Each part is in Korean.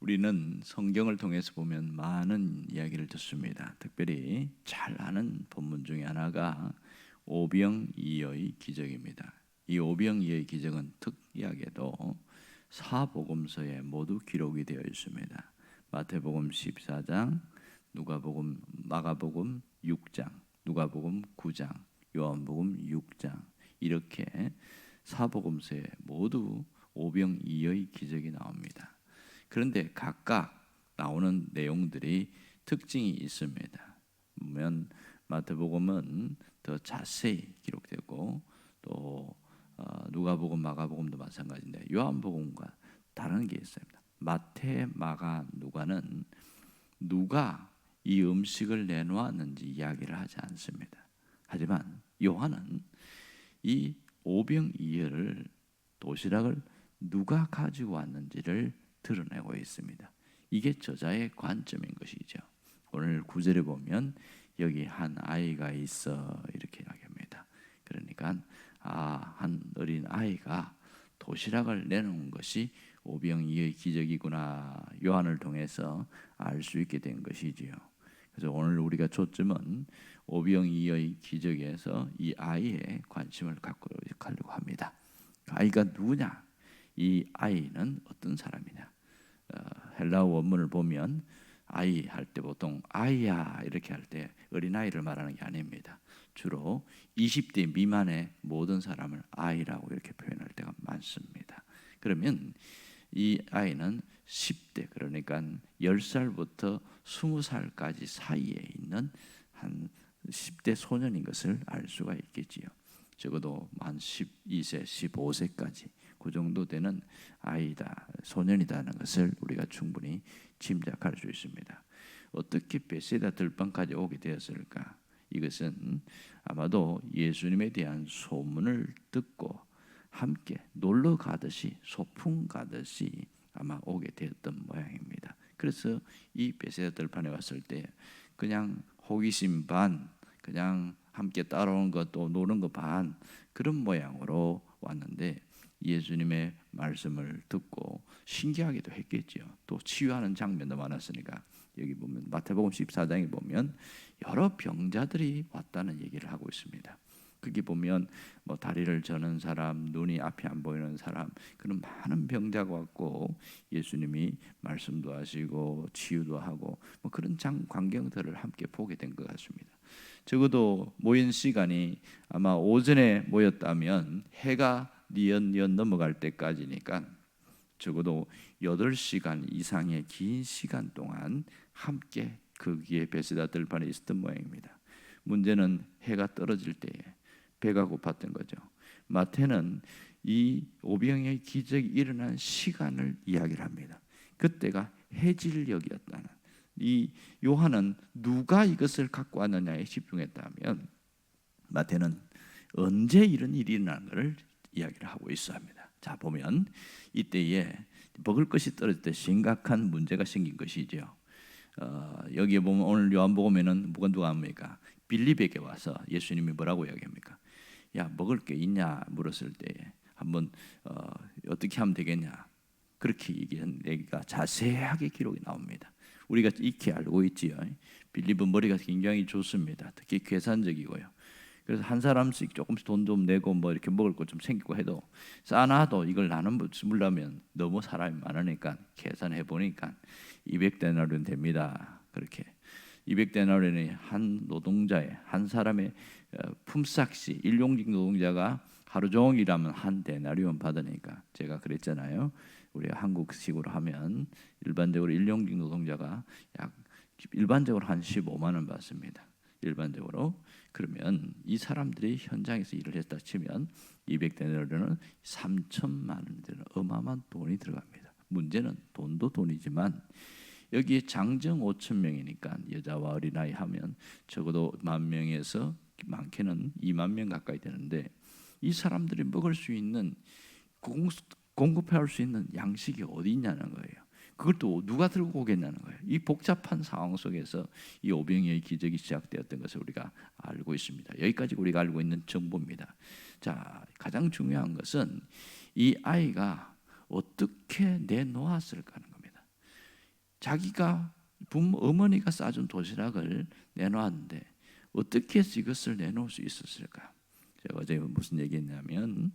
우리는 성경을 통해서 보면 많은 이야기를 듣습니다. 특별히 잘 아는 본문 중에 하나가 오병이어의 기적입니다. 이 오병이어의 기적은 특이하게도 사복음서에 모두 기록이 되어 있습니다. 마태복음 14장, 누가복음, 마가복음 6장, 누가복음 9장, 요한복음 6장, 이렇게 사복음서에 모두 오병이어의 기적이 나옵니다. 그런데 각각 나오는 내용들이 특징이 있습니다. 보면 마태복음은 더 자세히 기록되고 또 누가복음, 마가복음도 마찬가지인데 요한복음과 다른 게 있습니다. 마태, 마가, 누가는 누가 이 음식을 내놓았는지 이야기를 하지 않습니다. 하지만 요한은 이 오병이어를, 도시락을 누가 가지고 왔는지를 드러내고 있습니다. 이게 저자의 관점인 것이죠. 오늘 9절에 보면 여기 한 아이가 있어 이렇게 이야기합니다. 그러니까 한 어린 아이가 도시락을 내놓은 것이 오병이어의 기적이구나, 요한을 통해서 알 수 있게 된 것이지요. 그래서 오늘 우리가 초점은 오병이어의 기적에서 이 아이의 관심을 갖고 가려고 합니다. 아이가 누구냐? 이 아이는 어떤 사람이냐? 헬라어 원문을 보면 아이 할 때 보통 아이야 이렇게 할 때 어린아이를 말하는 게 아닙니다. 주로 20대 미만의 모든 사람을 아이라고 이렇게 표현할 때가 많습니다. 그러면 이 아이는 10대, 그러니까 10살부터 20살까지 사이에 있는 한 10대 소년인 것을 알 수가 있겠지요. 적어도 만 12세, 15세까지 그 정도 되는 아이다, 소년이다는 것을 우리가 충분히 짐작할 수 있습니다. 어떻게 베세다 들방까지 오게 되었을까? 이것은 아마도 예수님에 대한 소문을 듣고 함께 놀러 가듯이, 소풍 가듯이 아마 오게 되었던 모양입니다. 그래서 이 베세다 들판에 왔을 때 그냥 호기심 반, 그냥 함께 따라오는 것도 노는 거 반, 그런 모양으로 왔는데 예수님의 말씀을 듣고 신기하기도 했겠죠. 또 치유하는 장면도 많았으니까. 여기 보면 마태복음 14장에 보면 여러 병자들이 왔다는 얘기를 하고 있습니다. 거기 보면 뭐 다리를 저는 사람, 눈이 앞이 안 보이는 사람, 그런 많은 병자가 왔고 예수님이 말씀도 하시고 치유도 하고 뭐 그런 광경들을 함께 보게 된 것 같습니다. 적어도 모인 시간이 아마 오전에 모였다면 해가 뉘엿뉘엿 넘어갈 때까지니까 적어도 8시간 이상의 긴 시간 동안 함께 거기에 베세다 들판에 있었던 모양입니다. 문제는 해가 떨어질 때에 배가 고팠던 거죠. 마태는 이 오병이어의 기적이 일어난 시간을 이야기를 합니다. 그때가 해질녘이었다는, 이 요한은 누가 이것을 갖고 왔느냐에 집중했다면 마태는 언제 이런 일이 일어나는 것을 이야기를 하고 있어 합니다. 자, 보면 이때에 먹을 것이 떨어질 때 심각한 문제가 생긴 것이죠. 여기에 보면 오늘 요한복음에는 누가 합니까? 빌립에게 와서 예수님이 뭐라고 이야기합니까? 야, 먹을 게 있냐 물었을 때 한번 어떻게 하면 되겠냐, 그렇게 얘기한 얘기가 자세하게 기록이 나옵니다. 우리가 익히 알고 있지요. 빌립은 머리가 굉장히 좋습니다. 특히 계산적이고요. 그래서 한 사람씩 조금씩 돈 좀 내고 뭐 이렇게 먹을 것 좀 생기고 해도 싸놔도 이걸 나누려면 너무 사람이 많으니까 계산해 보니까 200데나리온 됩니다. 그렇게 200데나리온이 한 노동자의, 한 사람의 품삯이, 일용직 노동자가 하루 종일 일하면 한 데나리온 받으니까, 제가 그랬잖아요. 우리가 한국식으로 하면 일반적으로 일용직 노동자가 일반적으로 한 15만 원 받습니다. 일반적으로. 그러면 이 사람들이 현장에서 일을 했다 치면 200데나리온은 3천만 원 되는 어마어마한 돈이 들어갑니다. 문제는 돈도 돈이지만 여기에 장정 5천 명이니까 여자와 어린아이 하면 적어도 10,000명에서 많게는 20,000명 가까이 되는데 이 사람들이 먹을 수 있는, 공급할 수 있는 양식이 어디 있냐는 거예요. 그걸 또 누가 들고 오겠냐는 거예요. 이 복잡한 상황 속에서 이 오병이어의 기적이 시작되었던 것을 우리가 알고 있습니다. 여기까지 우리가 알고 있는 정보입니다. 자, 가장 중요한 것은 이 아이가 어떻게 내놓았을까 하는 겁니다. 자기가 어머니가 싸준 도시락을 내놓았는데 어떻게 해서 이것을 내놓을 수 있었을까? 제가 어제 무슨 얘기했냐면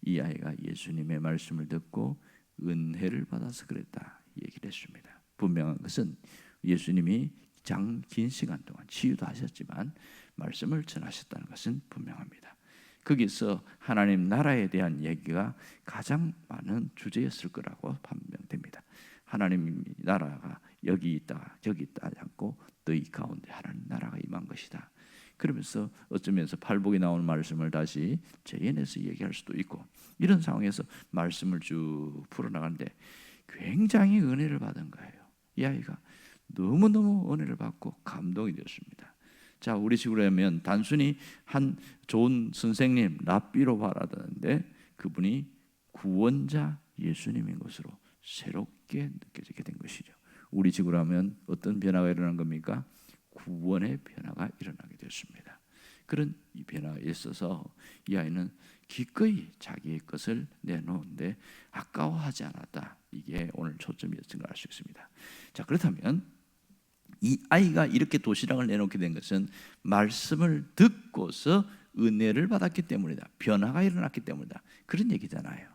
이 아이가 예수님의 말씀을 듣고 은혜를 받아서 그랬다 얘기를 했습니다. 분명한 것은 예수님이 긴 시간 동안 치유도 하셨지만 말씀을 전하셨다는 것은 분명합니다. 거기서 하나님 나라에 대한 얘기가 가장 많은 주제였을 거라고 판명됩니다. 하나님 나라가 여기 있다 저기 있다 하지 않고 너희 가운데 하나님 나라가 임한 것이다. 그러면서 어쩌면서 팔복에 나오는 말씀을 다시 재현해서 얘기할 수도 있고, 이런 상황에서 말씀을 쭉 풀어나가는데 굉장히 은혜를 받은 거예요. 이 아이가 너무너무 은혜를 받고 감동이 되었습니다. 자, 우리 식으로 하면 단순히 한 좋은 선생님 랍비로 바라다는데 그분이 구원자 예수님인 것으로 새롭게 느껴지게 된 것이죠. 우리 식으로 하면 어떤 변화가 일어난 겁니까? 구원의 변화가 일어나게 됐습니다. 그런 이 변화에 있어서 이 아이는 기꺼이 자기의 것을 내놓는데 아까워하지 않았다. 이게 오늘 초점이었던 걸 알 수 있습니다. 자, 그렇다면 이 아이가 이렇게 도시락을 내놓게 된 것은 말씀을 듣고서 은혜를 받았기 때문이다. 변화가 일어났기 때문이다. 그런 얘기잖아요.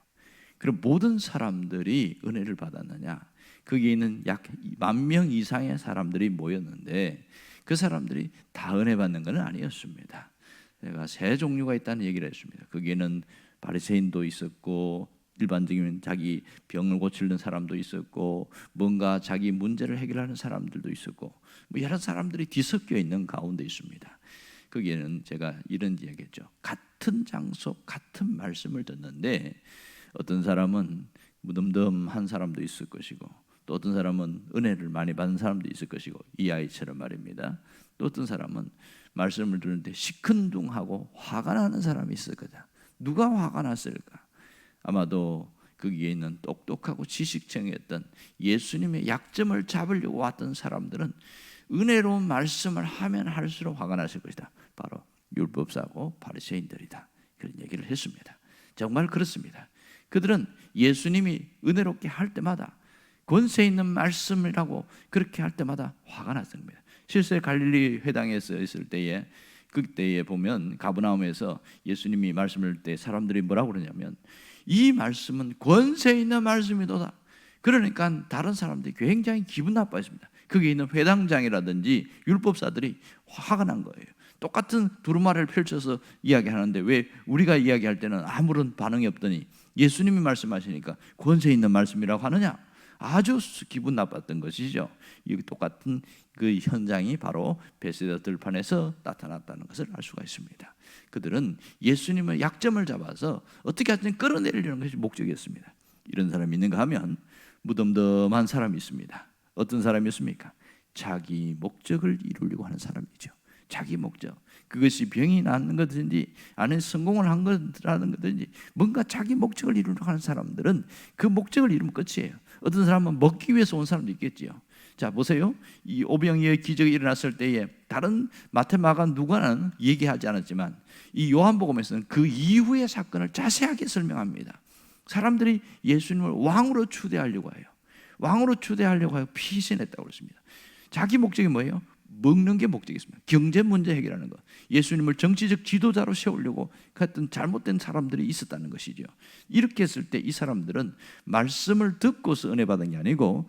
그럼 모든 사람들이 은혜를 받았느냐? 거기에 있는 약 10,000명 이상의 사람들이 모였는데 그 사람들이 다 은혜 받는 것은 아니었습니다. 제가 세 종류가 있다는 얘기를 했습니다. 거기에는 바리새인도 있었고 일반적인 자기 병을 고치는 사람도 있었고 뭔가 자기 문제를 해결하는 사람들도 있었고 뭐 여러 사람들이 뒤섞여 있는 가운데 있습니다. 거기에는 제가 이런 이야기했죠. 같은 장소 같은 말씀을 듣는데 어떤 사람은 무덤덤한 사람도 있을 것이고 또 어떤 사람은 은혜를 많이 받은 사람도 있을 것이고 이 아이처럼 말입니다. 또 어떤 사람은 말씀을 듣는데 시큰둥하고 화가 나는 사람이 있을 거다. 누가 화가 났을까? 아마도 거기에 있는 똑똑하고 지식층이었던 예수님의 약점을 잡으려고 왔던 사람들은 은혜로운 말씀을 하면 할수록 화가 났을 것이다. 바로 율법사고 바리새인들이다. 그런 얘기를 했습니다. 정말 그렇습니다. 그들은 예수님이 은혜롭게 할 때마다 권세 있는 말씀이라고 그렇게 할 때마다 화가 났습니다. 실제 갈릴리 회당에서 있을 때에 그때에 보면 가버나움에서 예수님이 말씀을 할 때 사람들이 뭐라고 그러냐면 이 말씀은 권세 있는 말씀이도다. 그러니까 다른 사람들이 굉장히 기분 나빠했습니다. 거기에 있는 회당장이라든지 율법사들이 화가 난 거예요. 똑같은 두루마리를 펼쳐서 이야기하는데 왜 우리가 이야기할 때는 아무런 반응이 없더니 예수님이 말씀하시니까 권세 있는 말씀이라고 하느냐? 아주 기분 나빴던 것이죠. 이 똑같은 그 현장이 바로 베세다 들판에서 나타났다는 것을 알 수가 있습니다. 그들은 예수님의 약점을 잡아서 어떻게 하든 끌어내리려는 것이 목적이었습니다. 이런 사람이 있는가 하면 무덤덤한 사람이 있습니다. 어떤 사람이었습니까? 자기 목적을 이루려고 하는 사람이죠. 자기 목적, 그것이 병이 낫는 것든지 아니면 성공을 한 것이라는 것든지 뭔가 자기 목적을 이루려고 하는 사람들은 그 목적을 이루면 끝이에요. 어떤 사람은 먹기 위해서 온 사람도 있겠지요. 자, 보세요. 이 오병이어의 기적이 일어났을 때에 다른 마태, 마가, 누가는 얘기하지 않았지만 이 요한복음에서는 그 이후의 사건을 자세하게 설명합니다. 사람들이 예수님을 왕으로 추대하려고 해요. 왕으로 추대하려고 하여 피신했다고 그랬습니다. 자기 목적이 뭐예요? 먹는 게 목적이었습니다. 경제 문제 해결하는 것. 예수님을 정치적 지도자로 세우려고 했던 잘못된 사람들이 있었다는 것이죠. 이렇게 했을 때 이 사람들은 말씀을 듣고서 은혜 받은 게 아니고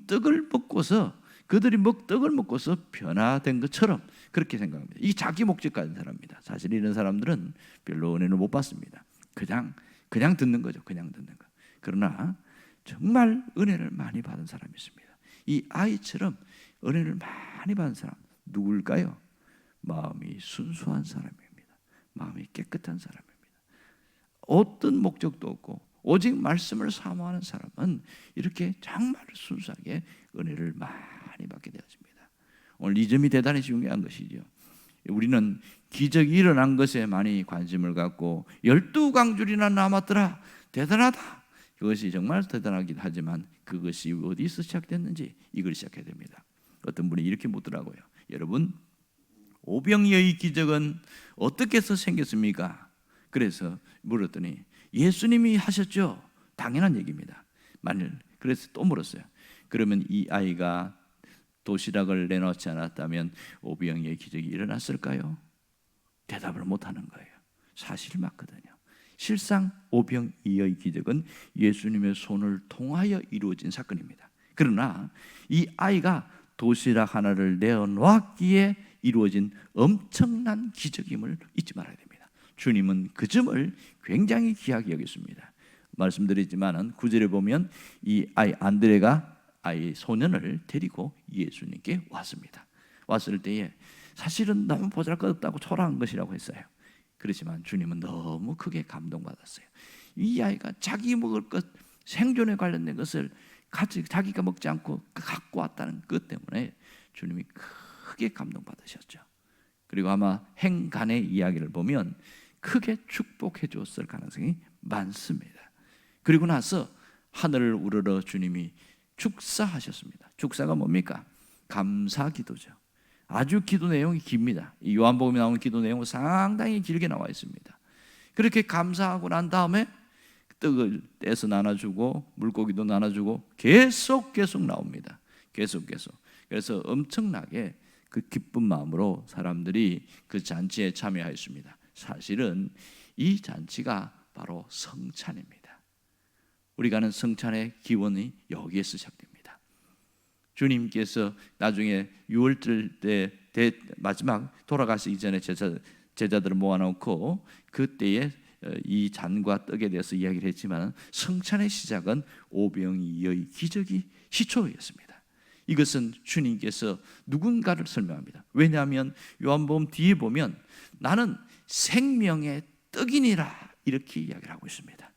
떡을 먹고서 그들이 떡을 먹고서 변화된 것처럼 그렇게 생각합니다. 이게 자기 목적 가진 사람입니다. 사실 이런 사람들은 별로 은혜를 못 받습니다. 그냥 듣는 거죠. 그냥 듣는 거. 그러나 정말 은혜를 많이 받은 사람이 있습니다. 이 아이처럼 은혜를 많이 받은 사람 누굴까요? 마음이 순수한 사람입니다. 마음이 깨끗한 사람입니다. 어떤 목적도 없고 오직 말씀을 사모하는 사람은 이렇게 정말 순수하게 은혜를 많이 받게 되었습니다. 오늘 이 점이 대단히 중요한 것이죠. 우리는 기적이 일어난 것에 많이 관심을 갖고 12광줄이나 남았더라. 대단하다. 그것이 정말 대단하긴 하지만 그것이 어디서 시작됐는지 이걸 시작해야 됩니다. 어떤 분이 이렇게 묻더라고요. 여러분, 오병이어의 기적은 어떻게 해서 생겼습니까? 그래서 물었더니 예수님이 하셨죠. 당연한 얘기입니다. 그래서 또 물었어요. 그러면 이 아이가 도시락을 내놓지 않았다면 오병이어의 기적이 일어났을까요? 대답을 못하는 거예요. 사실이 맞거든요. 실상 오병이어의 기적은 예수님의 손을 통하여 이루어진 사건입니다. 그러나 이 아이가 도시락 하나를 내어놓았기에 이루어진 엄청난 기적임을 잊지 말아야 됩니다. 주님은 그 점을 굉장히 귀하게 여겼습니다. 말씀드리지만 9절에 보면 이 아이 안드레가 아이 소년을 데리고 예수님께 왔습니다. 왔을 때에 사실은 너무 보잘것없다고 초라한 것이라고 했어요. 그렇지만 주님은 너무 크게 감동받았어요. 이 아이가 자기 먹을 것, 생존에 관련된 것을 자기가 먹지 않고 갖고 왔다는 것 때문에 주님이 크게 감동받으셨죠. 그리고 아마 행간의 이야기를 보면 크게 축복해 주었을 가능성이 많습니다. 그리고 나서 하늘을 우러러 주님이 축사하셨습니다. 축사가 뭡니까? 감사 기도죠. 아주 기도 내용이 깁니다. 이 요한복음에 나오는 기도 내용은 상당히 길게 나와 있습니다. 그렇게 감사하고 난 다음에 떡을 떼서 나눠주고 물고기도 나눠주고 계속 나옵니다. 계속. 그래서 엄청나게 그 기쁜 마음으로 사람들이 그 잔치에 참여하였습니다. 사실은 이 잔치가 바로 성찬입니다. 우리가 아는 성찬의 기원이 여기에서 시작됩니다. 주님께서 나중에 유월절 때 마지막 돌아가시기 전에 제자들을 모아놓고 그때에 이 잔과 떡에 대해서 이야기를 했지만 성찬의 시작은 오병이어의 기적이 시초였습니다. 이것은 주님께서 누군가를 설명합니다. 왜냐하면 요한복음 뒤에 보면 나는 생명의 떡이니라 이렇게 이야기를 하고 있습니다.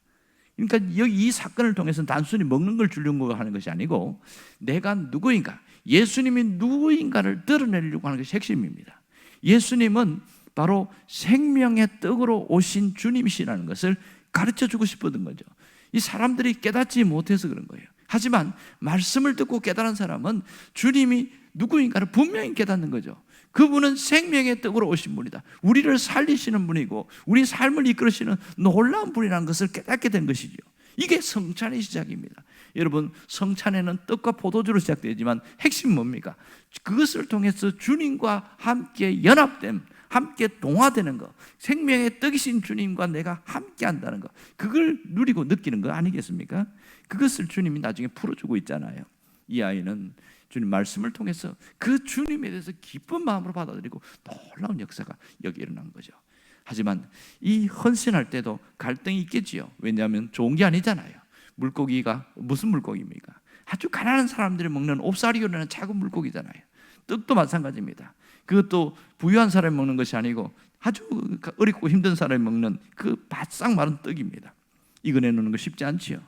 그러니까 여기 이 사건을 통해서 단순히 먹는 걸 주려고 하는 것이 아니고 내가 누구인가, 예수님이 누구인가를 드러내려고 하는 것이 핵심입니다. 예수님은 바로 생명의 떡으로 오신 주님이시라는 것을 가르쳐주고 싶었던 거죠. 이 사람들이 깨닫지 못해서 그런 거예요. 하지만 말씀을 듣고 깨달은 사람은 주님이 누구인가를 분명히 깨닫는 거죠. 그분은 생명의 떡으로 오신 분이다. 우리를 살리시는 분이고 우리 삶을 이끌으시는 놀라운 분이라는 것을 깨닫게 된 것이죠. 이게 성찬의 시작입니다. 여러분, 성찬에는 떡과 포도주로 시작되지만 핵심은 뭡니까? 그것을 통해서 주님과 함께 연합됨, 함께 동화되는 것, 생명의 떡이신 주님과 내가 함께 한다는 것, 그걸 누리고 느끼는 거 아니겠습니까? 그것을 주님이 나중에 풀어주고 있잖아요. 이 아이는 주님 말씀을 통해서 그 주님에 대해서 기쁜 마음으로 받아들이고 놀라운 역사가 여기 일어난 거죠. 하지만 이 헌신할 때도 갈등이 있겠지요. 왜냐하면 좋은 게 아니잖아요. 물고기가 무슨 물고기입니까? 아주 가난한 사람들이 먹는 옵사리오라는 작은 물고기잖아요. 떡도 마찬가지입니다. 그것도 부유한 사람이 먹는 것이 아니고 아주 어렵고 힘든 사람이 먹는 그 바싹 마른 떡입니다. 이거 내놓는 거 쉽지 않지요.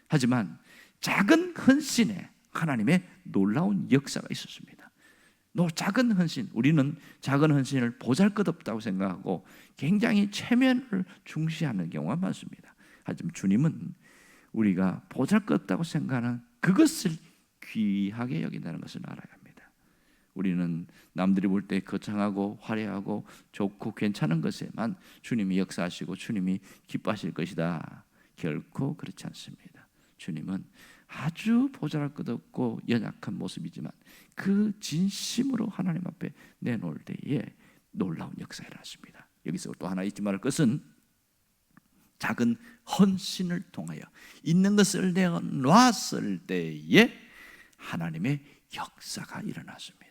하지만 작은 헌신에 하나님의 놀라운 역사가 있었습니다. 작은 헌신, 우리는 작은 헌신을 보잘것없다고 생각하고 굉장히 체면을 중시하는 경우가 많습니다. 하지만 주님은 우리가 보잘것없다고 생각하는 그것을 귀하게 여긴다는 것을 알아야 합니다. 우리는 남들이 볼 때 거창하고 화려하고 좋고 괜찮은 것에만 주님이 역사하시고 주님이 기뻐하실 것이다. 결코 그렇지 않습니다. 주님은 아주 보잘것없고 연약한 모습이지만 그 진심으로 하나님 앞에 내놓을 때에 놀라운 역사가 일어났습니다. 여기서 또 하나 잊지 말할 것은 작은 헌신을 통하여 있는 것을 내어놨을 때에 하나님의 역사가 일어났습니다.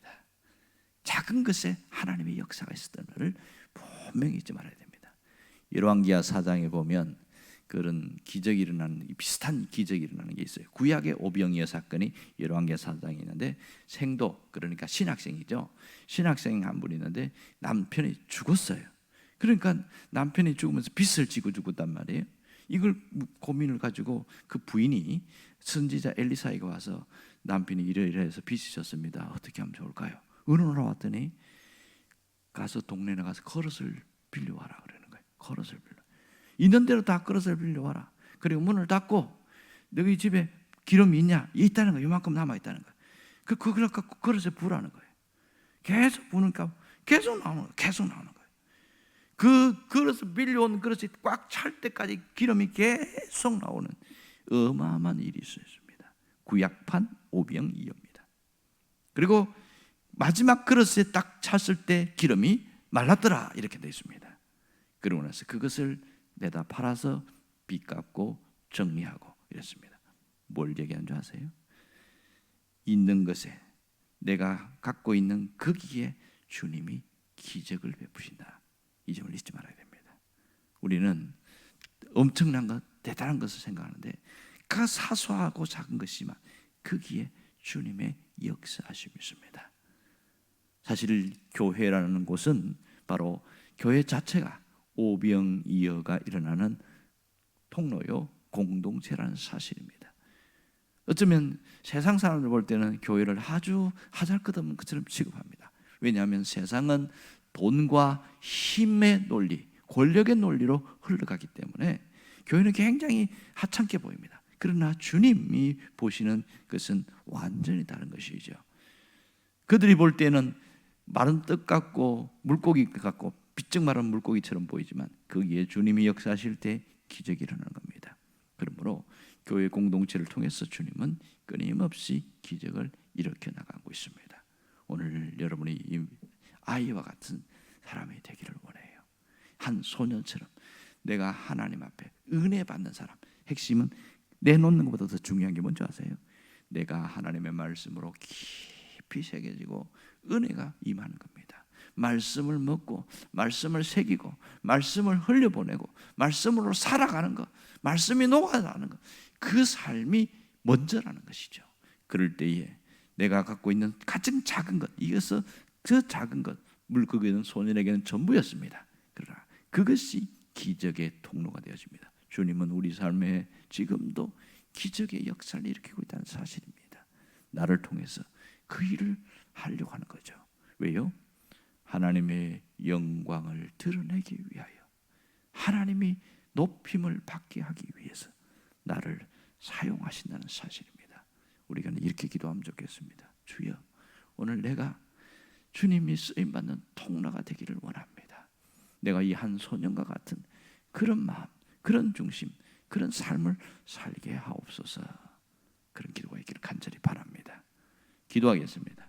작은 것에 하나님의 역사가 있었던 것을 분명히 잊지 말아야 됩니다. 열왕기하 4장에 보면 그런 기적이 일어나는, 비슷한 기적이 일어나는 게 있어요. 구약의 오병이어 사건이 열왕기하 4장에 있는데 생도, 그러니까 신학생이죠. 신학생 한 분이 있는데 남편이 죽었어요. 그러니까 남편이 죽으면서 빚을 지고 죽었단 말이에요. 이걸 고민을 가지고 그 부인이 선지자 엘리사에게 와서 남편이 이러이러해서 빚이 졌습니다. 어떻게 하면 좋을까요? 의논하러 왔더니 가서 동네에 가서 그릇을 빌려와라 그러는 거예요. 그릇을 빌려. 있는 대로 다 그릇을 빌려와라. 그리고 문을 닫고 너희 집에 기름이 있냐? 있다는 거예요. 이만큼 남아있다는 거예요. 그걸 갖고 그릇에 부으라는 거예요. 계속 부으니까 계속 나오는 거예요. 계속 나오는 거예요. 그 그릇을 빌려온 그릇이 꽉 찰 때까지 기름이 계속 나오는 어마어마한 일이 있었습니다. 구약판 오병이어입니다. 그리고 마지막 그릇에 딱 찼을 때 기름이 말랐더라 이렇게 되어 있습니다. 그러고 나서 그것을 내다 팔아서 빚 갚고 정리하고 이랬습니다. 뭘 얘기한 줄 아세요? 있는 것에, 내가 갖고 있는 거기에 주님이 기적을 베푸신다. 이 점을 잊지 말아야 됩니다. 우리는 엄청난 것, 대단한 것을 생각하는데 그 사소하고 작은 것이지만 거기에 주님의 역사하심이 있습니다. 사실 교회라는 곳은 바로 교회 자체가 오병이어가 일어나는 통로요, 공동체라는 사실입니다. 어쩌면 세상 사람들 볼 때는 교회를 아주 하잘것없는 것처럼 취급합니다. 왜냐하면 세상은 돈과 힘의 논리, 권력의 논리로 흘러가기 때문에 교회는 굉장히 하찮게 보입니다. 그러나 주님이 보시는 것은 완전히 다른 것이죠. 그들이 볼 때는 마른 떡 같고 물고기 같고 비쩍 마른 물고기처럼 보이지만 거기에 주님이 역사하실 때 기적이 일어나는 겁니다. 그러므로 교회 공동체를 통해서 주님은 끊임없이 기적을 일으켜 나가고 있습니다. 오늘 여러분이 이 아이와 같은 사람이 되기를 원해요. 한 소년처럼 내가 하나님 앞에 은혜 받는 사람. 핵심은 내놓는 것보다 더 중요한 게 뭔지 아세요? 내가 하나님의 말씀으로 깊이 새겨지고 은혜가 임하는 겁니다. 말씀을 먹고 말씀을 새기고 말씀을 흘려보내고 말씀으로 살아가는 것, 말씀이 녹아나는 것, 그 삶이 먼저라는 것이죠. 그럴 때에 내가 갖고 있는 가장 작은 것, 이것은 그 작은 것, 물고기는 소년에게는 전부였습니다. 그러나 그것이 기적의 통로가 되어집니다. 주님은 우리 삶에 지금도 기적의 역사를 일으키고 있다는 사실입니다. 나를 통해서 그 일을 하려고 하는 거죠. 왜요? 하나님의 영광을 드러내기 위하여, 하나님이 높임을 받게 하기 위해서 나를 사용하신다는 사실입니다. 우리가 이렇게 기도하면 좋겠습니다. 주여, 오늘 내가 주님이 쓰임받는 통로가 되기를 원합니다. 내가 이 한 소년과 같은 그런 마음, 그런 중심, 그런 삶을 살게 하옵소서. 그런 기도가 있기를 간절히 바랍니다. 기도하겠습니다.